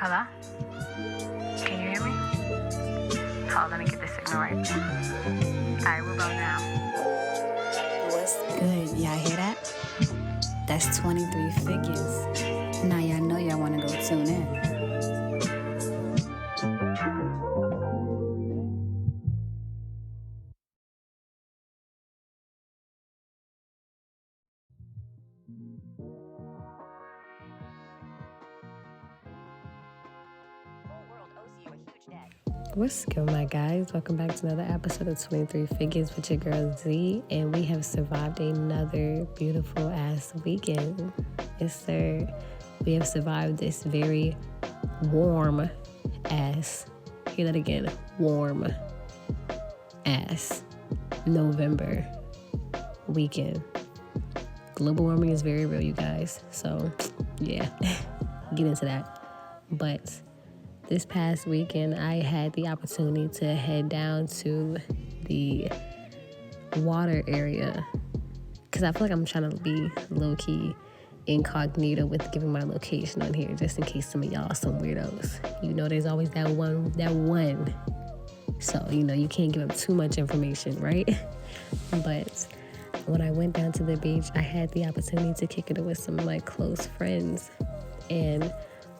Hello? Can you hear me? Hold on, let me get the signal right. Alright, we'll go now. What's good? Y'all hear that? That's 23 figures. Now y'all know y'all want to go tune in. What's good, my guys? Welcome back to another episode of 23 Figures with your girl Z, and we have survived another beautiful ass weekend. Yes, sir. We have survived this very warm ass, hear that again, warm ass November weekend. Global warming is very real, you guys. So, yeah, get into that. But this past weekend, I had the opportunity to head down to the water area because I feel like I'm trying to be low-key incognito with giving my location on here just in case some of y'all are some weirdos. You know, there's always that one. So, you know, you can't give them too much information, right? But when I went down to the beach, I had the opportunity to kick it with some of my close friends, and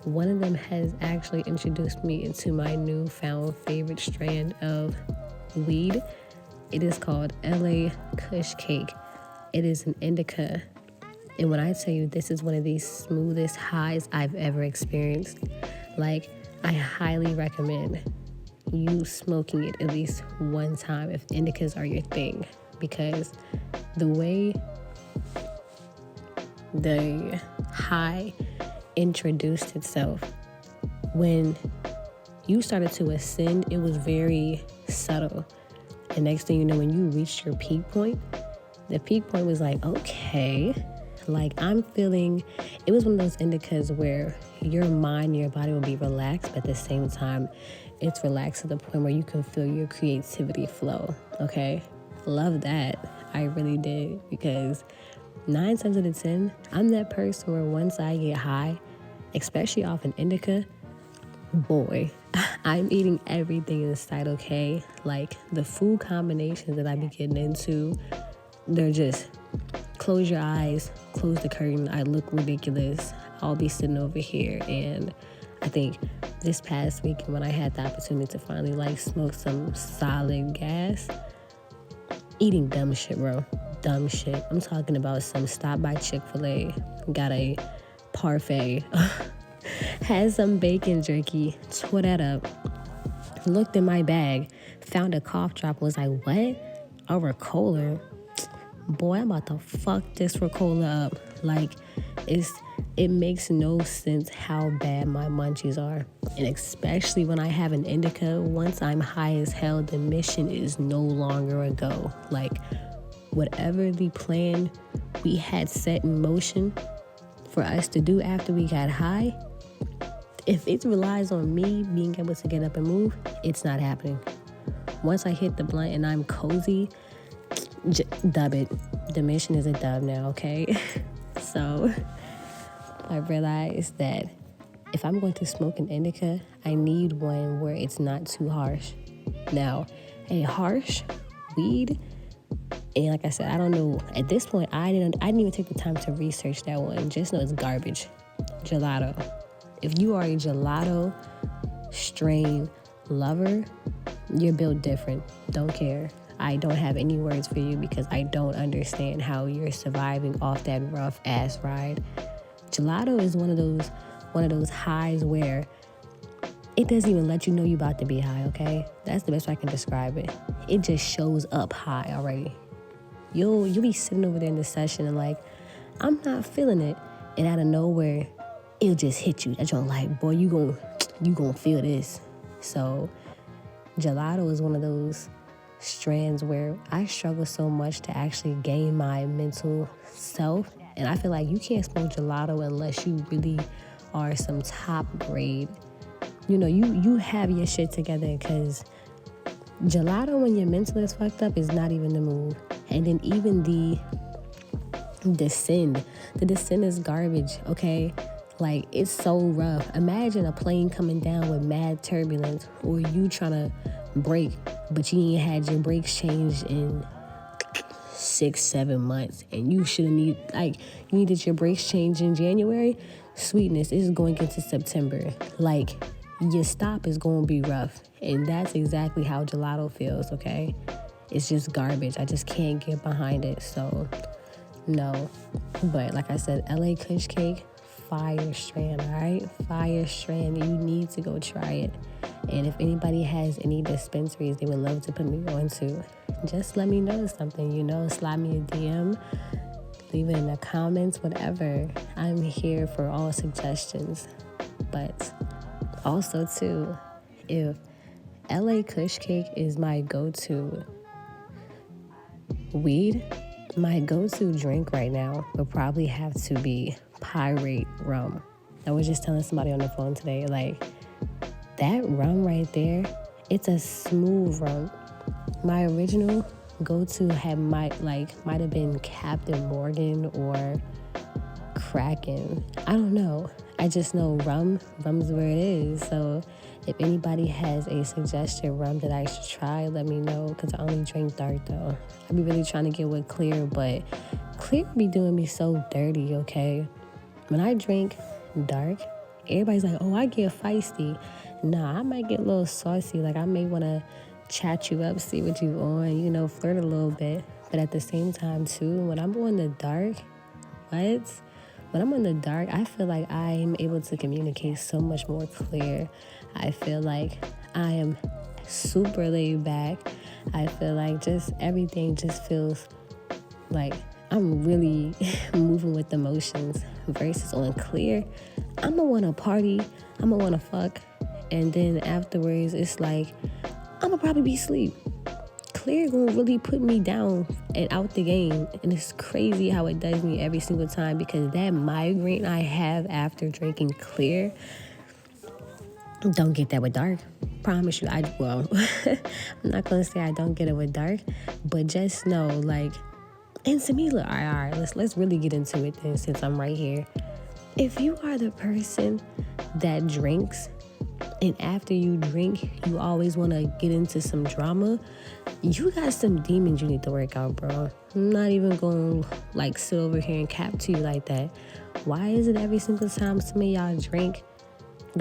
one of them has actually introduced me into my newfound favorite strand of weed. It is called LA Kush Cake. It is an Indica. And when I tell you this is one of the smoothest highs I've ever experienced, like, I highly recommend you smoking it at least one time if Indicas are your thing, because the way the high introduced itself, when you started to ascend, it was very subtle. The next thing you know, when you reached your peak point, the peak point was like, okay, like I'm feeling, it was one of those indicas where your mind, your body will be relaxed, but at the same time, it's relaxed to the point where you can feel your creativity flow, okay? Love that. I really did, because 9 times out of 10, I'm that person where once I get high, especially off an Indica, boy, I'm eating everything in sight, okay? Like, the food combinations that I be getting into, they're just, close your eyes, close the curtain, I look ridiculous. I'll be sitting over here, and I think this past weekend when I had the opportunity to finally, like, smoke some solid gas, eating dumb shit, bro. Dumb shit. I'm talking about some stop by Chick-fil-A, got a parfait, had some bacon jerky, tore that up, looked in my bag, found a cough drop, was like, what? A Ricola? Boy, I'm about to fuck this Ricola up. Like, it makes no sense how bad my munchies are. And especially when I have an Indica, once I'm high as hell, the mission is no longer a go. Like, whatever the plan we had set in motion for us to do after we got high, if it relies on me being able to get up and move, it's not happening. Once I hit the blunt and I'm cozy, dub it. The mission is a dub now, okay? So I realized that if I'm going to smoke an Indica, I need one where it's not too harsh. Now, a harsh weed, and like I said, I don't know. At this point, I didn't even take the time to research that one. Just know it's garbage. Gelato. If you are a Gelato strain lover, you're built different. Don't care. I don't have any words for you because I don't understand how you're surviving off that rough ass ride. Gelato is one of those highs where it doesn't even let you know you're about to be high, okay? That's the best way I can describe it. It just shows up high already. You'll be sitting over there in the session and like, I'm not feeling it. And out of nowhere, it'll just hit you. That you're like, boy, you gonna feel this. So Gelato is one of those strands where I struggle so much to actually gain my mental self. And I feel like you can't smoke Gelato unless you really are some top grade. You know, you have your shit together, because Gelato when your mental is fucked up is not even the move. And then even the descend is garbage, okay? Like, it's so rough. Imagine a plane coming down with mad turbulence, or you trying to brake, but you ain't had your brakes changed in 6-7 months, and you you needed your brakes changed in January. Sweetness, is going into September. Like, your stop is going to be rough, and that's exactly how Gelato feels. Okay, it's just garbage. I just can't get behind it. So no, but like I said, LA Kush Cake, fire Strand. All right, fire Strand. You need to go try it. And if anybody has any dispensaries they would love to put me on to, just let me know something, slide me a DM, leave it in the comments, whatever. I'm here for all suggestions. But also too, if LA Kush Cake is my go-to weed, my go-to drink right now would probably have to be Pirate rum. I was just telling somebody on the phone today, like, that rum right there, it's a smooth rum. My original go-to might have been Captain Morgan or Kraken. I don't know. I just know rum's where it is. So if anybody has a suggested rum that I should try, let me know, because I only drink dark though. I be really trying to get with clear, but clear be doing me so dirty, okay? When I drink dark, everybody's like, oh, I get feisty. Nah, I might get a little saucy. Like, I may want to chat you up, see what you on, flirt a little bit. But at the same time, too, when I'm on the dark, when I'm on the dark, I feel like I'm able to communicate so much more clear. I feel like I am super laid back. I feel like just everything just feels like I'm really moving with emotions. Versus on clear, I'm gonna wanna party, I'm gonna wanna fuck, and then afterwards it's like I'm gonna probably be asleep. Clear gonna really put me down and out the game, and it's crazy how it does me every single time, because that migraine I have after drinking clear, don't get that with dark. Promise you, I'm not gonna say I don't get it with dark, but just know, like, and to me, look, all right, let's really get into it then, since I'm right here. If you are the person that drinks, and after you drink, you always want to get into some drama, you got some demons you need to work out, bro. I'm not even going to, sit over here and cap to you like that. Why is it every single time some of y'all drink,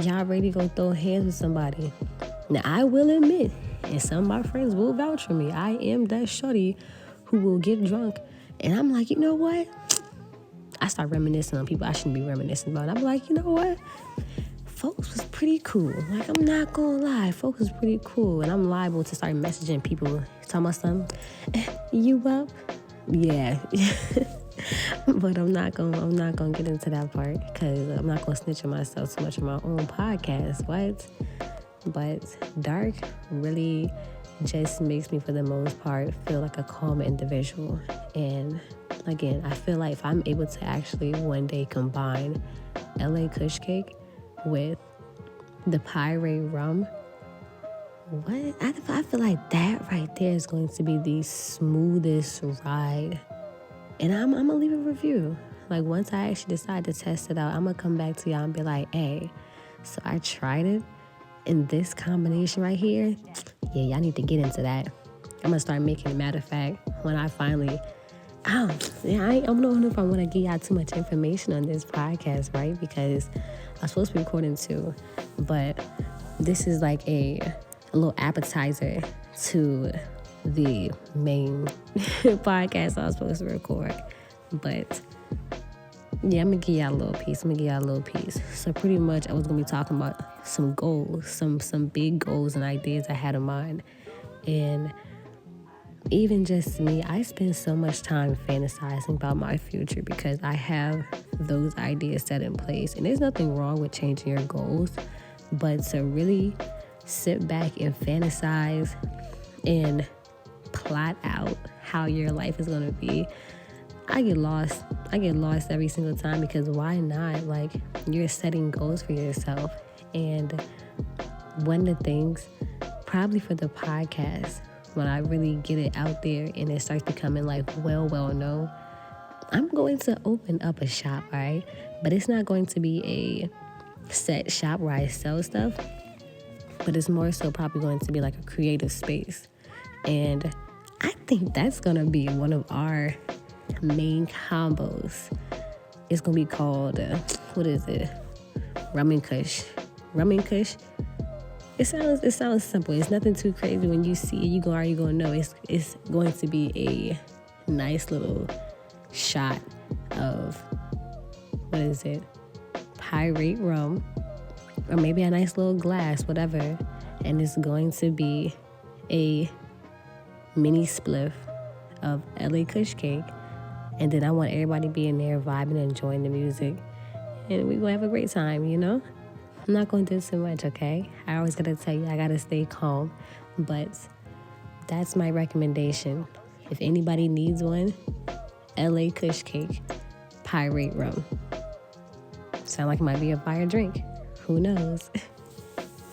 y'all ready to go throw hands with somebody? Now, I will admit, and some of my friends will vouch for me, I am that shorty who will get drunk, and I'm like, you know what? I start reminiscing on people I shouldn't be reminiscing about. I'm like, you know what? Folks was pretty cool. Like, I'm not gonna lie, folks was pretty cool, and I'm liable to start messaging people, talking about something. You up? Yeah. But I'm not gonna get into that part, because I'm not gonna snitch on myself too much on my own podcast. What? But dark really just makes me, for the most part, feel like a calm individual. And again, I feel like if I'm able to actually one day combine LA Kush Cake with the Pirate rum, I feel like that right there is going to be the smoothest ride. And I'm gonna leave a review. Like, once I actually decide to test it out, I'm gonna come back to y'all and be like, hey, so I tried it in this combination right here. Yeah, y'all need to get into that. I'm gonna start making it. Matter of fact, when I finally, I don't know if I want to give y'all too much information on this podcast, right? Because I'm supposed to be recording too, but this is like a little appetizer to the main podcast I was supposed to record. But yeah, I'm gonna give y'all a little piece. So pretty much I was gonna be talking about some goals, some big goals and ideas I had in mind. And even just me, I spend so much time fantasizing about my future because I have those ideas set in place. And there's nothing wrong with changing your goals, but to really sit back and fantasize and plot out how your life is going to be, I get lost every single time, because why not? Like, you're setting goals for yourself. And one of the things, probably for the podcast, when I really get it out there and it starts becoming like well known, I'm going to open up a shop, all right? But it's not going to be a set shop where I sell stuff, but it's more so probably going to be like a creative space. And I think that's going to be one of our main combos. It's going to be called, what is it? Rum and Kush. Rum and Kush. It sounds simple. It's nothing too crazy. When you see it, you already gonna know it's going to be a nice little shot of, what is it? Pirate rum, or maybe a nice little glass, whatever. And it's going to be a mini spliff of LA Kush cake. And then I want everybody to be in there vibing and enjoying the music. And we're gonna have a great time, you know? I'm not gonna do too much, okay? I always gotta tell you, I gotta stay calm. But that's my recommendation. If anybody needs one, LA Kush cake, pirate rum. Sound like it might be a fire drink. Who knows?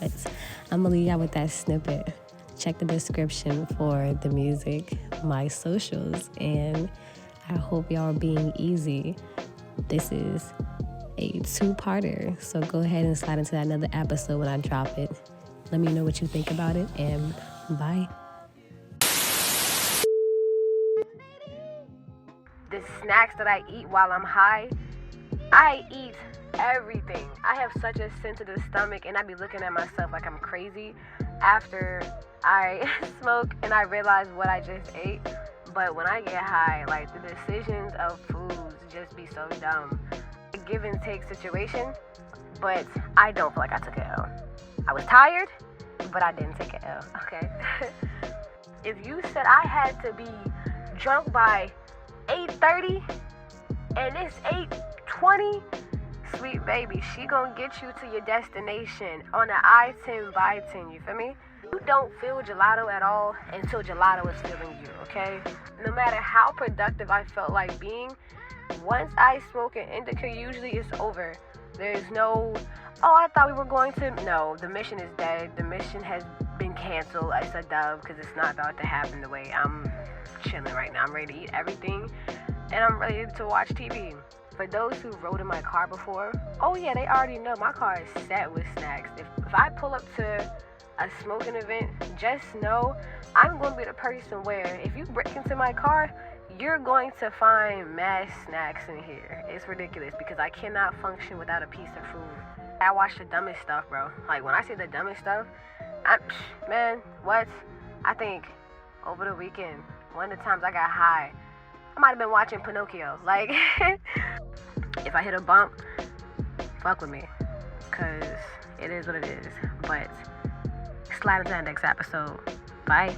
But I'm gonna leave y'all with that snippet. Check the description for the music, my socials, and I hope y'all are being easy. This is a 2-parter, so go ahead and slide into another episode when I drop it. Let me know what you think about it, and bye. The snacks that I eat while I'm high, I eat everything. I have such a sensitive stomach, and I be looking at myself like I'm crazy after I smoke and I realize what I just ate. But when I get high, like, the decisions of foods just be so dumb. A give and take situation, but I don't feel like I took an L. I was tired, but I didn't take an L, okay? If you said I had to be drunk by 8:30 and it's 8:20, sweet baby, she gonna get you to your destination on an I-10 by 10, you feel me? You don't feel gelato at all until gelato is feeling you, okay? No matter how productive I felt like being, once I smoke an indica, usually it's over. There's no, oh, I thought we were going to. No, the mission is dead. The mission has been canceled. It's a dub because it's not about to happen the way I'm chilling right now. I'm ready to eat everything, and I'm ready to watch TV. For those who rode in my car before, oh yeah, they already know my car is set with snacks. If I pull up to a smoking event, just know I'm going to be the person where if you break into my car, you're going to find mad snacks in here. It's ridiculous because I cannot function without a piece of food. I watch the dumbest stuff, bro. Like, when I say the dumbest stuff, man, what? I think over the weekend, one of the times I got high, I might have been watching Pinocchio. Like, if I hit a bump, fuck with me, because it is what it is. But slide into the next episode. Bye.